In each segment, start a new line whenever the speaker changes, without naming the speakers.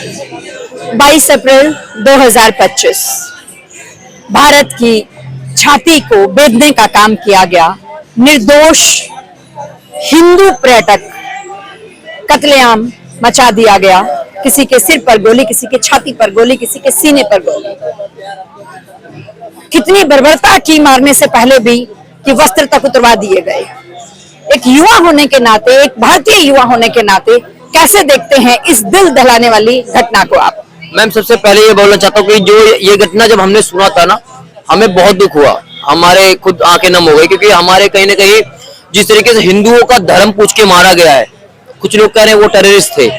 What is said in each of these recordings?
22 अप्रैल 2025 भारत की छाती को बेधने का काम किया गया। निर्दोष हिंदू पर्यटक कत्लेआम मचा दिया गया। किसी के सिर पर गोली, किसी के छाती पर गोली, किसी के सीने पर गोली। कितनी बर्बरता की मारने से पहले भी कि वस्त्र तक उतरवा दिए गए। एक युवा होने के नाते, एक भारतीय युवा होने के नाते कैसे देखते हैं इस दिल दहलाने वाली घटना को आप?
मैम, सबसे पहले ये बोलना चाहता हूँ कि जो ये घटना जब हमने सुना था ना, हमें बहुत दुख हुआ। हमारे खुद आंखें नम हो गई, क्योंकि हमारे कहीं ना कहीं जिस तरीके से हिंदुओं का धर्म पूछ के मारा गया है, कुछ लोग कह रहे हैं वो टेररिस्ट थे।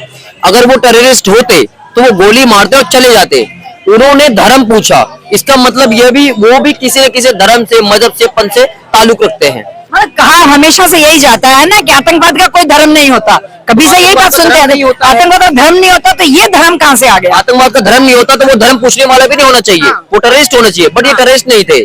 अगर वो टेररिस्ट होते तो वो गोली मारते और चले जाते। उन्होंने धर्म पूछा, इसका मतलब ये भी वो भी किसी न किसी धर्म से, मजहब से, पंथ से ताल्लुक रखते हैं।
कहा हमेशा से यही जाता है ना कि आतंकवाद का कोई धर्म नहीं होता। कभी से यही बात सुनते हैं, आतंकवाद का धर्म नहीं होता, तो ये धर्म कहाँ से आ गया?
आतंकवाद का धर्म नहीं होता तो वो धर्म पूछने वाला भी नहीं होना चाहिए। वो टेररिस्ट होना चाहिए, बट ये टेररिस्ट नहीं थे।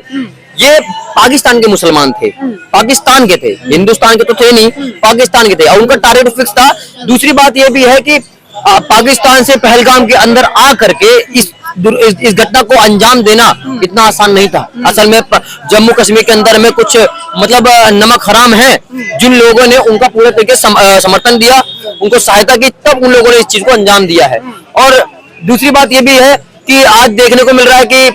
ये पाकिस्तान के मुसलमान थे, पाकिस्तान के थे, हिंदुस्तान के तो थे नहीं, पाकिस्तान के थे, और उनका टारगेट फिक्स था। दूसरी बात ये भी है कि पाकिस्तान से पहलगाम के अंदर आ करके इस घटना को अंजाम देना इतना आसान नहीं था। असल में जम्मू कश्मीर के अंदर में कुछ मतलब नमक हराम है, जिन लोगों ने उनका पूरे तरीके से समर्थन दिया, उनको सहायता की, तब उन लोगों ने इस चीज को अंजाम दिया है। और दूसरी बात ये भी है कि आज देखने को मिल रहा है कि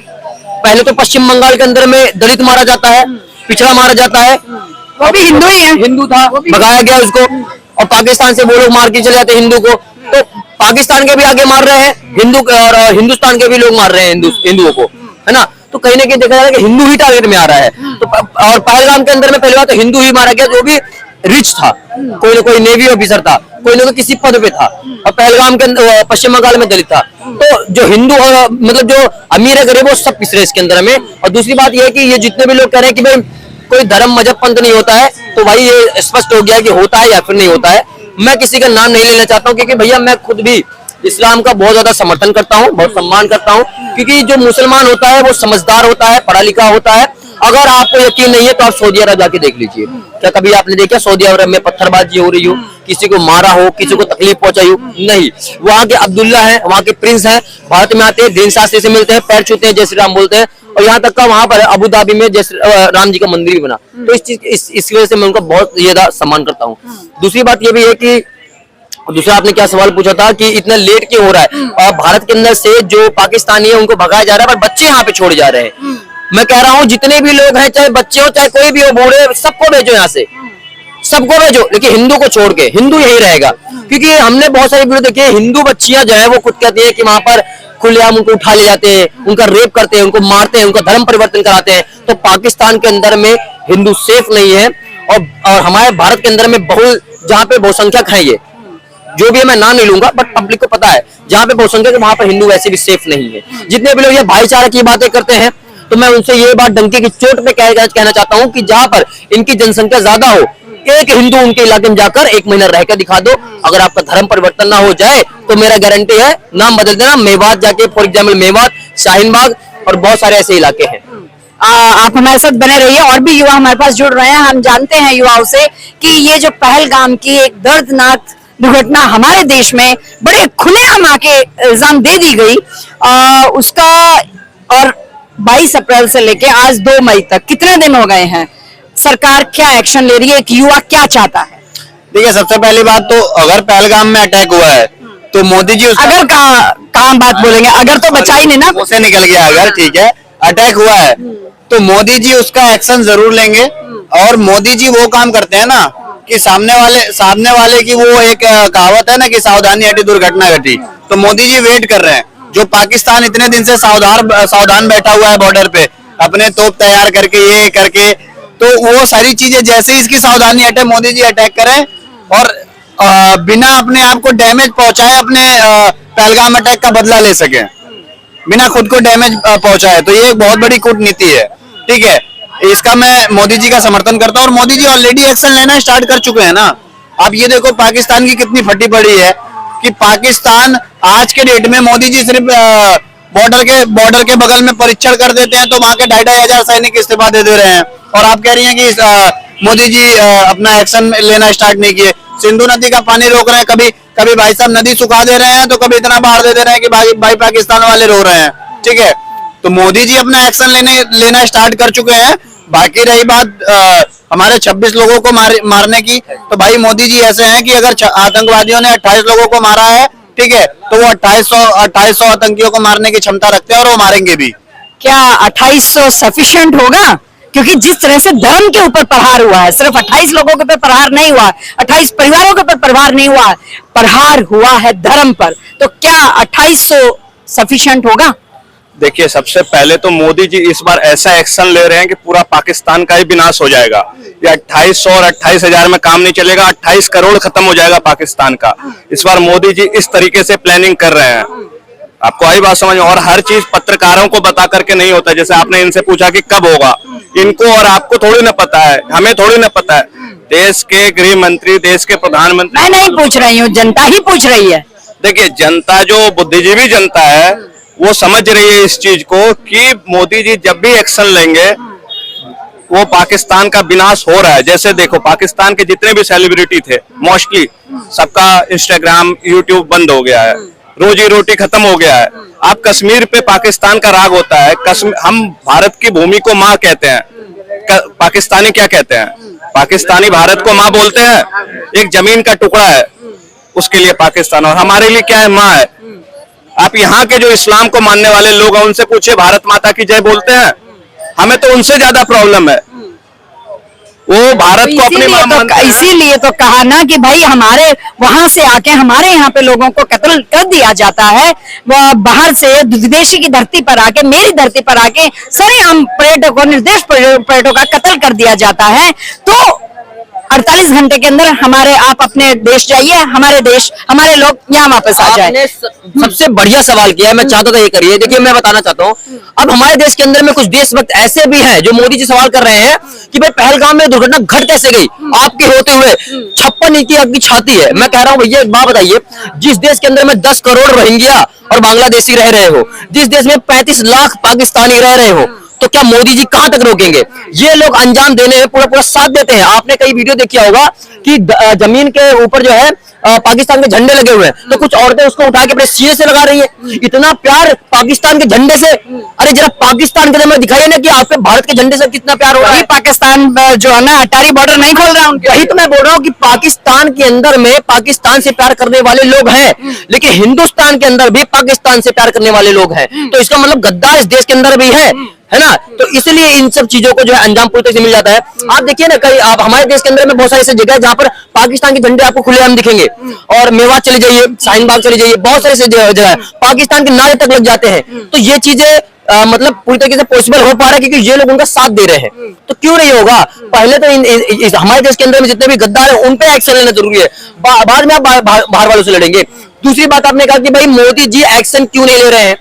पहले तो पश्चिम बंगाल के अंदर में दलित मारा जाता है, पिछड़ा मारा जाता है,
वो भी हिंदू ही है,
हिंदू था, भगाया गया उसको, और पाकिस्तान से वो लोग मार के चले जाते हिंदू को। तो पाकिस्तान के भी आगे मार रहे हैं हिंदू, और हिंदुस्तान के भी लोग मार रहे हैं हिंदुओं को, है ना। तो कहीं ना कहीं देखा जा रहा है कि हिंदू ही टारगेट में आ रहा है। तो और पहलगाम के अंदर में पहली बात तो हिंदू ही मारा गया, जो भी रिच था, कोई ना कोई नेवी ऑफिसर था, कोई ना कोई किसी पद पे था, और पहलगाम के पश्चिम बंगाल में दलित था। तो जो हिंदू और मतलब जो अमीर है, गरीब, वो सब पिसरे इसके अंदर में। और दूसरी बात यह है कि ये जितने भी लोग कह रहे हैं कि भाई कोई धर्म, मजहब, पंथ नहीं होता है, तो भाई ये स्पष्ट हो गया कि होता है या फिर नहीं होता है। मैं किसी का नाम नहीं लेना चाहता हूँ, क्योंकि भैया मैं खुद भी इस्लाम का बहुत ज्यादा समर्थन करता हूँ, बहुत सम्मान करता हूँ, क्योंकि जो मुसलमान होता है वो समझदार होता है, पढ़ा लिखा होता है। अगर आपको यकीन नहीं है तो आप सऊदी अरब जाके देख लीजिए। क्या कभी आपने देखा सऊदी अरब में पत्थरबाजी हो रही हो, किसी को मारा हो, किसी को तकलीफ पहुंचाई हो? नहीं। वहाँ के अब्दुल्ला है, वहाँ के प्रिंस हैं, भारत में आते हैं, दिन शास्त्री से मिलते हैं, पैर छूते हैं, जय श्री राम बोलते हैं। और यहाँ तक का वहाँ पर अबू धाबी में राम जी का मंदिर भी बना। तो इस वजह से मैं उनका बहुत ज्यादा सम्मान करता हूँ। दूसरी बात ये भी है कि दूसरा आपने क्या सवाल पूछा था कि इतना लेट क्यों हो रहा है, और भारत के अंदर से जो पाकिस्तानी है उनको भगाया जा रहा है, पर बच्चे यहाँ पे छोड़े जा रहे हैं। मैं कह रहा हूँ जितने भी लोग हैं, चाहे बच्चे हो चाहे कोई भी हो, बूढ़े, सबको भेजो यहाँ से, सबको भेजो, लेकिन हिंदू को छोड़ के। हिंदू यही रहेगा, क्योंकि हमने बहुत सारी वीडियो देखी है, हिंदू बच्चियां जो है वो खुद कहती है कि वहां पर खुलेआम उनको उठा ले जाते हैं, उनका रेप करते हैं, उनको मारते हैं, उनका धर्म परिवर्तन कराते हैं। तो पाकिस्तान के अंदर में हिंदू सेफ नहीं है, और हमारे भारत के अंदर में जहाँ पे बहुसंख्यक है, ये जो भी है मैं नाम नहीं लूंगा, बट पब्लिक को पता है, जहाँ पे बहुसंख्यक वहां पर हिंदू वैसे भी सेफ नहीं है। जितने भी लोग ये भाईचारा की बातें करते हैं, तो मैं उनसे ये बात डंके की चोट पे कहना चाहता हूँ कि जहाँ पर इनकी जनसंख्या ज्यादा हो, एक हिंदू उनके इलाके में जाकर 1 महीना रहकर दिखा दो। अगर आपका धर्म परिवर्तन ना हो जाए तो मेरा गारंटी है, नाम बदल देना, मेवात जाके, फॉर एग्जाम्पल मेवात, शाहीन बाग और बहुत सारे ऐसे इलाके हैं।
आप हमारे साथ बने रहिए, और भी युवा हमारे पास जुड़ रहे हैं। हम जानते हैं युवाओं से कि ये जो पहलगाम की एक दर्दनाक दुर्घटना हमारे देश में बड़े खुलेआम आके इल्जाम दे दी गई, उसका, और 22 अप्रैल से लेके आज 2 मई तक कितने दिन हो गए हैं, सरकार क्या एक्शन ले रही है, एक युवा क्या चाहता है?
देखिए, सबसे पहली बात तो अगर पहलगाम में अटैक हुआ है तो मोदी जी
अगर कहाँ बात बोलेंगे, अगर तो बचा ही नहीं ना,
उसे निकल गया। अगर ठीक है अटैक हुआ है तो मोदी जी उसका एक्शन जरूर लेंगे। और मोदी जी वो काम करते हैं ना कि सामने वाले की वो एक कहावत है ना कि सावधानी हटी दुर्घटना घटी। तो मोदी जी वेट कर रहे हैं। जो पाकिस्तान इतने दिन से सावधान बैठा हुआ है बॉर्डर पे, अपने तोप तैयार करके, ये करके, तो वो सारी चीजें जैसे ही इसकी सावधानी हटे, मोदी जी अटैक करें और बिना अपने आप को डैमेज पहुंचाए अपने पहलगाम अटैक का बदला ले सके, बिना खुद को डैमेज पहुंचाए। तो ये एक बहुत बड़ी कूटनीति है, ठीक है। इसका मैं मोदी जी का समर्थन करता हूँ, और मोदी जी ऑलरेडी एक्शन लेना स्टार्ट कर चुके हैं ना। आप ये देखो पाकिस्तान की कितनी फटी पड़ी है कि पाकिस्तान आज के डेट में मोदी जी सिर्फ बॉर्डर के बगल में परीक्षण कर देते हैं तो वहां के 2,500 सैनिक इस्तीफा दे रहे हैं, और आप कह रही हैं कि मोदी जी अपना एक्शन लेना स्टार्ट नहीं किए। सिंधु नदी का पानी रोक रहे हैं, कभी कभी भाई साहब नदी सुखा दे रहे हैं, तो कभी इतना बाढ़ दे रहे हैं कि भाई पाकिस्तान वाले रो रहे हैं। ठीक है, तो मोदी जी अपना एक्शन लेना स्टार्ट कर चुके हैं। बाकी रही बात हमारे 26 लोगों को मारने की, तो भाई मोदी जी ऐसे हैं कि अगर आतंकवादियों ने 28 लोगों को मारा है, ठीक है, तो वो 2800 आतंकियों को मारने की क्षमता रखते हैं, और वो मारेंगे भी।
क्या 2800 सफिशिएंट होगा? क्योंकि जिस तरह से धर्म के ऊपर प्रहार हुआ है, सिर्फ 28 लोगों के ऊपर प्रहार नहीं हुआ, 28 परिवारों के ऊपर प्रहार नहीं हुआ, प्रहार हुआ है धर्म पर, तो क्या 2800 सफिशिएंट होगा?
देखिए, सबसे पहले तो मोदी जी इस बार ऐसा एक्शन ले रहे हैं कि पूरा पाकिस्तान का ही विनाश हो जाएगा। ये 2800 और 28,000 में काम नहीं चलेगा, 28 करोड़ खत्म हो जाएगा पाकिस्तान का। इस बार मोदी जी इस तरीके से प्लानिंग कर रहे हैं। आपको आई बात समझ में? और हर चीज पत्रकारों को बता करके नहीं होता। जैसे आपने इनसे पूछा कि कब होगा, इनको और आपको थोड़ी ना पता है, हमें थोड़ी ना पता है। देश के गृह मंत्री, देश के प्रधानमंत्री।
मैं नहीं पूछ रही हूँ, जनता ही पूछ रही है।
देखिए, जनता जो बुद्धिजीवी जनता है वो समझ रही है इस चीज को कि मोदी जी जब भी एक्शन लेंगे वो पाकिस्तान का विनाश हो रहा है। जैसे देखो, पाकिस्तान के जितने भी सेलिब्रिटी थे मोस्टली सबका इंस्टाग्राम, यूट्यूब बंद हो गया है, रोजी रोटी खत्म हो गया है। आप कश्मीर पे पाकिस्तान का राग होता है। हम भारत की भूमि को माँ कहते हैं, पाकिस्तानी क्या कहते हैं? पाकिस्तानी भारत को माँ बोलते हैं। एक जमीन का टुकड़ा है उसके लिए पाकिस्तान, और हमारे लिए क्या है? माँ है। आप यहाँ के जो इस्लाम को मानने वाले लोग हैं उनसे पूछिए, भारत माता की जय बोलते हैं? हमें तो उनसे ज्यादा प्रॉब्लम है। वो भारत को अपनी मां मानते हैं।
इसीलिए तो कहा ना कि भाई हमारे वहां से आके हमारे यहाँ पे लोगों को कत्ल कर दिया जाता है, वो बाहर से विदेशी की धरती पर आके, मेरी धरती पर आके सरेआम पर्यटकों, निर्देश पर्यटकों का कत्ल कर दिया जाता है। तो 48 घंटे के अंदर आप अपने देश जाइए, हमारे देश, हमारे लोग यहाँ वापस आ जाए।
आपने सबसे बढ़िया सवाल किया है, मैं चाहता था ये करिए। देखिए, मैं बताना चाहता हूँ, अब हमारे देश के अंदर में कुछ देशभक्त ऐसे भी हैं जो मोदी जी सवाल कर रहे हैं कि भाई पहलगाम में दुर्घटना घट कैसे गई आपके होते हुए। 56 इंच की आपकी छाती है। मैं कह रहा हूँ भैया एक बात बताइए, जिस देश के अंदर में 10 करोड़ रोहिंग्या और बांग्लादेशी रह रहे हो, जिस देश में 35 लाख पाकिस्तानी रह रहे हो, तो क्या मोदी जी कहां तक रोकेंगे? ये लोग अंजाम देने में पूरा साथ देते हैं। आपने कई वीडियो देखी होगा कि जमीन के ऊपर जो है पाकिस्तान के झंडे लगे हुए हैं, तो कुछ औरतें उसको उठा के अपने सीने से लगा रही है। इतना प्यार पाकिस्तान के झंडे से। अरे जरा पाकिस्तान के अंदर दिखाइए ना कि आपके भारत के झंडे से कितना प्यार हो रहा है।
पाकिस्तान जो है ना, अटारी बॉर्डर नहीं खोल रहा है उनके।
वही तो मैं बोल रहा हूँ कि पाकिस्तान के अंदर में पाकिस्तान से प्यार करने वाले लोग हैं, लेकिन हिंदुस्तान के अंदर भी पाकिस्तान से प्यार करने वाले लोग हैं। तो इसका मतलब गद्दार इस देश के अंदर भी है ना? तो इसलिए इन सब चीजों को जो है अंजाम पूरी तरह से मिल जाता है। आप देखिए ना, कई आप हमारे देश के अंदर में बहुत सारी ऐसी जगह है जहां पर पाकिस्तान के झंडे आपको खुलेआम दिखेंगे। और मेवात चले जाइए, शाहीन बाग चले जाइए, बहुत सारी जगह है पाकिस्तान के नारे तक लग जाते हैं। तो ये चीजें मतलब पूरी तरीके से पॉसिबल हो पा रहा है क्योंकि ये लोग उनका साथ दे रहे हैं। तो क्यों नहीं होगा? पहले तो हमारे देश के अंदर में जितने भी गद्दार हैं उन पे एक्शन लेना जरूरी है, बाद में आप बाहर वालों से लड़ेंगे। दूसरी बात, आपने कहा कि भाई मोदी जी एक्शन क्यों नहीं ले रहे हैं?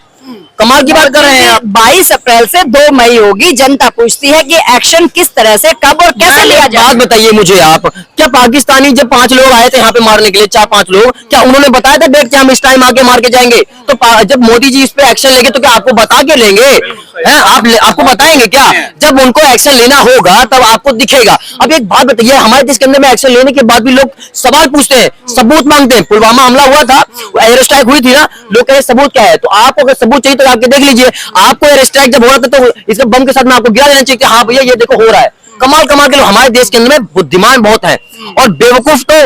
कमाल की बात कर रहे हैं आप।
22 अप्रैल से 2 मई होगी। जनता पूछती है कि एक्शन किस तरह से, कब और कैसे लिया जाए।
बात बताइए मुझे आप, क्या पाकिस्तानी जब 5 लोग आए थे यहाँ पे मारने के लिए, 4-5 लोग, क्या उन्होंने बताया था डेट कि हम इस टाइम आके मार के जाएंगे? तो जब मोदी जी इस पे एक्शन लेंगे तो क्या आपको बता के लेंगे? हैं आपको बताएंगे क्या? जब उनको एक्शन लेना होगा तब आपको दिखेगा। अब एक बात बताइए, हमारे देश के अंदर में एक्शन लेने के बाद भी लोग सवाल पूछते हैं, सबूत मांगते हैं। पुलवामा हमला हुआ था, एयर स्ट्राइक हुई थी ना, लोग कहे सबूत क्या है? तो आपको अगर सबूत चाहिए तो आके देख लीजिए। आपको एयर स्ट्राइक जब हो रहा था तो इसके बम के साथ में आपको गिरा देना चाहिए कि हाँ भैया ये देखो हो रहा है। कमाल के लोग हमारे देश के अंदर में बुद्धिमान बहुत है, और बेवकूफ तो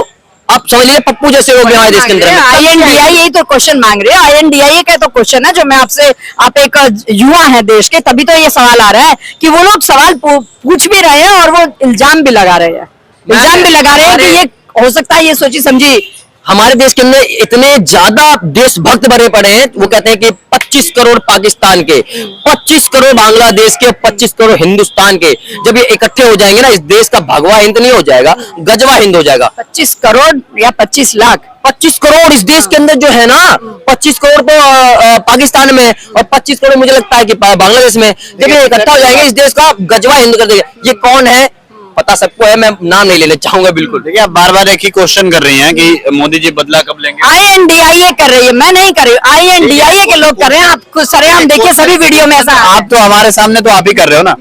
आप समझ लीजिए पप्पू जैसे लोग हमारे देश के अंदर।
INDIA यही तो क्वेश्चन मांग रहे हैं। INDIA का तो क्वेश्चन है जो मैं आपसे, आप एक युवा हैं देश के, तभी तो ये सवाल आ रहा है कि वो लोग सवाल पूछ भी रहे हैं और वो इल्जाम भी लगा रहे हैं। कि ये हो सकता है, ये सोची समझी।
हमारे देश के अंदर इतने ज्यादा देशभक्त भरे पड़े हैं, वो कहते हैं कि 25 करोड़ पाकिस्तान के, 25 करोड़ बांग्लादेश के, 25 करोड़ हिंदुस्तान के, जब ये इकट्ठे हो जाएंगे ना, इस देश का भगवा हिंद नहीं हो जाएगा, गजवा हिंद हो जाएगा।
25 करोड़ या 25 लाख?
25 करोड़ इस देश के अंदर जो है ना, 25 करोड़ तो पाकिस्तान में और 25 करोड़ मुझे लगता है कि बांग्लादेश में। जब ये इकट्ठा हो जाएंगे, इस देश का गजवा हिंद कर देगा। ये कौन है पता सबको है, मैं नाम नहीं लेना चाहूंगा बिल्कुल।
देखिए, आप बार बार एक ही क्वेश्चन कर रही हैं कि मोदी जी बदला कब लेंगे।
INDIA कर रही है, मैं नहीं कर रही हूँ। INDIA के लोग कर रहे हैं। आप सरेआम देखिए सभी वीडियो में ऐसा।
आप तो हमारे सामने तो आप ही कर रहे हो ना।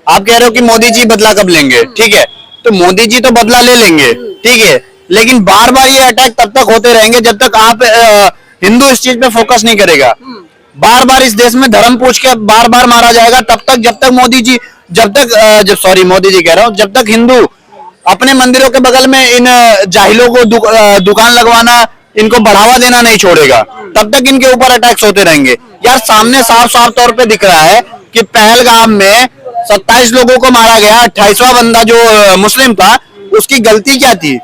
आप कह रहे हो कि मोदी जी बदला कब लेंगे, ठीक है, तो मोदी जी तो बदला ले लेंगे, ठीक है, लेकिन बार बार ये अटैक तब तक होते रहेंगे जब तक आप हिंदू इस चीज पे फोकस नहीं करेगा। बार बार इस देश में धर्म पूछ के बार बार मारा जाएगा तब तक, जब तक मोदी जी मोदी जी कह रहा हूँ, जब तक हिंदू अपने मंदिरों के बगल में इन जाहिलों को दुकान लगवाना, इनको बढ़ावा देना नहीं छोड़ेगा, तब तक इनके ऊपर अटैक्स होते रहेंगे। यार सामने साफ साफ तौर पे दिख रहा है कि पहलगाम में 27 लोगों को मारा गया, 28वां बंदा जो मुस्लिम था, उसकी गलती क्या थी?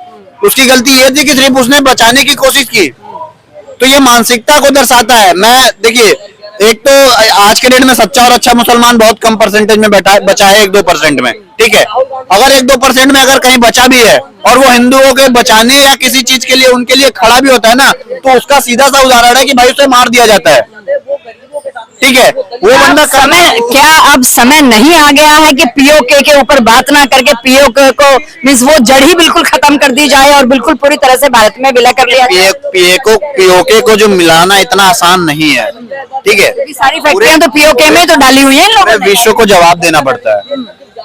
उसकी गलती ये थी कि सिर्फ उसने बचाने की कोशिश की। तो ये मानसिकता को दर्शाता है। मैं देखिए, एक तो आज के डेट में सच्चा और अच्छा मुसलमान बहुत कम परसेंटेज में बचा है, 1-2% में, ठीक है। अगर 1-2% में अगर कहीं बचा भी है और वो हिंदुओं के बचाने या किसी चीज के लिए उनके लिए खड़ा भी होता है ना, तो उसका सीधा सा उदाहरण है कि भाई उसे मार दिया जाता है, ठीक है। वो बंदा
क्या अब समय नहीं आ गया है कि पीओके के ऊपर बात ना करके पीओके को मींस वो जड़ ही बिल्कुल खत्म कर दी जाए और बिल्कुल पूरी तरह से भारत में विलय कर लिया जाए?
पीओके को जो मिलाना इतना आसान नहीं है, ठीक है।
सारी फैक्ट्रियां तो पीओके में तो डाली हुई है इन लोगों ने।
विश्व को जवाब देना पड़ता है,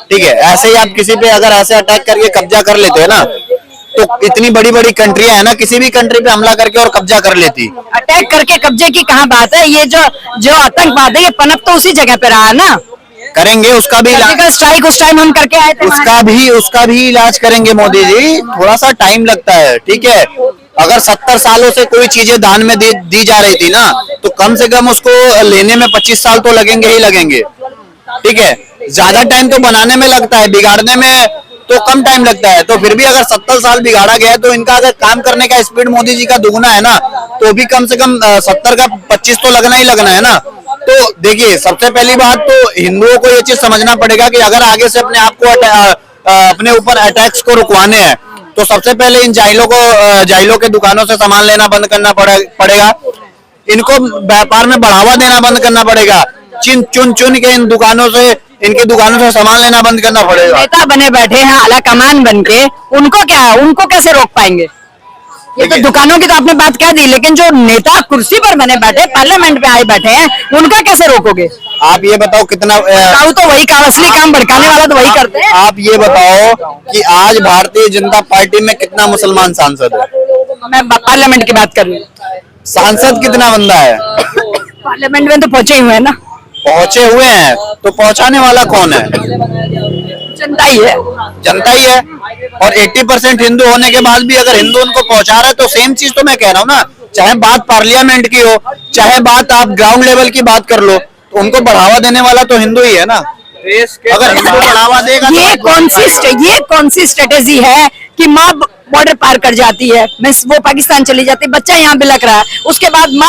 ठीक है। ऐसे ही आप किसी पे अगर ऐसे अटैक करके कब्जा कर लेते हैं ना, तो इतनी बड़ी बड़ी कंट्रियां है ना, किसी भी कंट्री पे हमला करके और कब्जा कर लेती।
अटैक करके कब्जे की कहाँ बात है? ये जो आतंकवाद है ये पनप तो उसी जगह पे रहा है ना।
करेंगे उसका भी
स्ट्राइक उस टाइम हम करके आए थे,
उसका भी इलाज करेंगे मोदी जी। थोड़ा सा टाइम लगता है, ठीक है। अगर 70 सालों से कोई चीजें दान में दी जा रही थी ना, तो कम से कम उसको लेने में 25 साल तो लगेंगे ही लगेंगे, ठीक है। ज्यादा टाइम तो बनाने में लगता है, बिगाड़ने में तो कम टाइम लगता है। तो फिर भी अगर 70 साल बिगाड़ा गया है, तो इनका अगर काम करने का स्पीड मोदी जी का दुगना है ना, तो भी कम से कम 70 का 25 तो लगना ही लगना है ना। तो देखिए, सबसे पहली बात तो हिंदुओं को ये चीज समझना पड़ेगा कि अगर आगे से अपने आप को अपने ऊपर अटैक्स को रुकवाने हैं, तो सबसे पहले इन जाहिलों के दुकानों से सामान लेना बंद करना पड़ेगा। इनको व्यापार में बढ़ावा देना बंद करना पड़ेगा। चुन के इनके दुकानों से सामान लेना बंद करना पड़ेगा।
नेता बने बैठे हैं आला कमान बन के, उनको कैसे रोक पाएंगे? ये तो दुकानों की तो आपने बात कह दी, लेकिन जो नेता कुर्सी पर बने बैठे, पार्लियामेंट पे आए बैठे हैं, उनका कैसे रोकोगे?
आप ये बताओ कितना
तो वही असली काम भड़काने वाला तो वही करते हैं।
आप ये बताओ कि आज भारतीय जनता पार्टी में कितना मुसलमान सांसद है?
मैं पार्लियामेंट की बात कर रही हूँ।
सांसद कितना बंदा है?
पार्लियामेंट में तो पहुंचे हुए हैं ना।
पहुंचे हुए हैं, तो पहुंचाने वाला कौन है?
जनता ही है।
जनता ही है। और 80% हिंदू होने के बाद भी अगर हिंदू उनको पहुंचा रहा है, तो सेम चीज तो मैं कह रहा हूँ ना, चाहे बात पार्लियामेंट की हो, चाहे बात आप ग्राउंड लेवल की बात कर लो, तो उनको बढ़ावा देने वाला तो हिंदू ही है ना। अगर हिंदू बढ़ावा देगा,
ये कौन सी स्ट्रेटेजी है कि माँ बॉर्डर पार कर जाती है, वो पाकिस्तान चली जाती है, बच्चा यहाँ बिलक रहा है, उसके बाद माँ